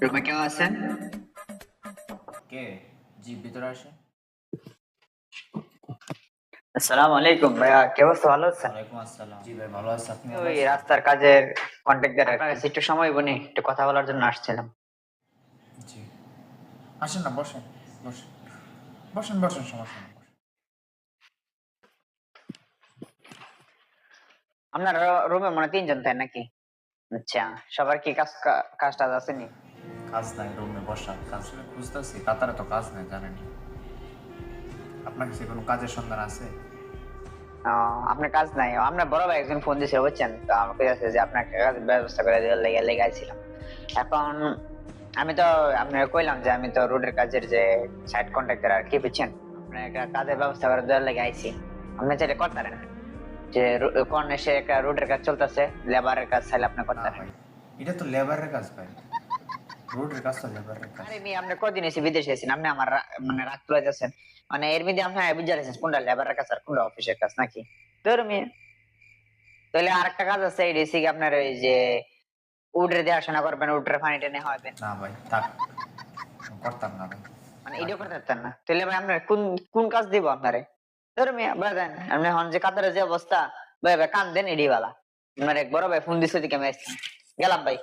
রুমে কেউ আছেন? কে? জি, ভিতরে আসে। আসসালামু আলাইকুম ভাইয়া, কি অবস্থা? ভালো আছেন? ওয়ালাইকুম আসসালাম। জি ভাই, ভালো আছি। আপনি ভালো ওই আছেন? রাস্তার কাজের কন্ট্রাক্টর, আপনার কাছে একটু সময় বনি, একটু কথা বলার জন্য আসছিলাম। জি, আসেন না, বসেন। বসেন বসেন বসেন, সমস্যা নেই, বসেন। আপনার রুমে মনে হয় তিনজন তাই নাকি? আচ্ছা, সবার কি কাজ টাজ আসেনি? কাজ নাই রুমে, বসা কাজ খুঁজতেছি। কাতারে তো কাজ নাই, জানেনি। আপনার কাছে কোনো কাজের সন্ধান আছে? আপনার কাজ নাই? আপনার বড় ভাই একজন ফোন দিয়েছিল বুঝছেন, তো আমাকে কাছে যে আপনার কাজের ব্যবস্থা করে দেওয়ার লেগে লেগাইছিলাম। এখন আমি তো আপনাকে কইলাম যে আমি তো রোডের কাজের যে সাইট কন্ট্রাক্টর আর কি, বুঝছেন, আপনার একটা কাজের ব্যবস্থা করে দেওয়ার লেগে আইছি। আপনি চাইলে করতে পারেন, যে কোন এসে একটা রোডের কাজ চলতেছে, লেবারের কাজ চাইলে আপনি করতে না পারেন। ভাই, এটা তো লেবারের কাজ ভাই। রোডের কাজ তো লেবারের কাজ। আরে মি আপনি কদিন এসে বিদেশে আছেন, আপনি আমার মানে রাগ তুলে যাচ্ছেন। মানে এর মধ্যে আপনি বুঝে আছেন কোনটা লেবারের কাজ আর কোনটা অফিসের কাজ নাকি? ধর মি, তাহলে আরেকটা কাজ আছে, এই রেসিকে আপনার ওই যে উডরে দেখাশোনা করবেন, উডরে পানি টেনে হওয়াবেন। না ভাই, থাক, করতাম না ভাই। মানে থাক এটাও ভাই। করতে পারতেন না? তাহলে ভাই আপনার কোন কোন কাজ দিব আপনারে? ধর মি বাদেন, আপনি হন যে কাতারের যে অবস্থা, ভাই ভাই কান দেন এডি বালা। আমার এক বড় ভাই ফোন দিছে দিকে আমি আসছি, গেলাম ভাই।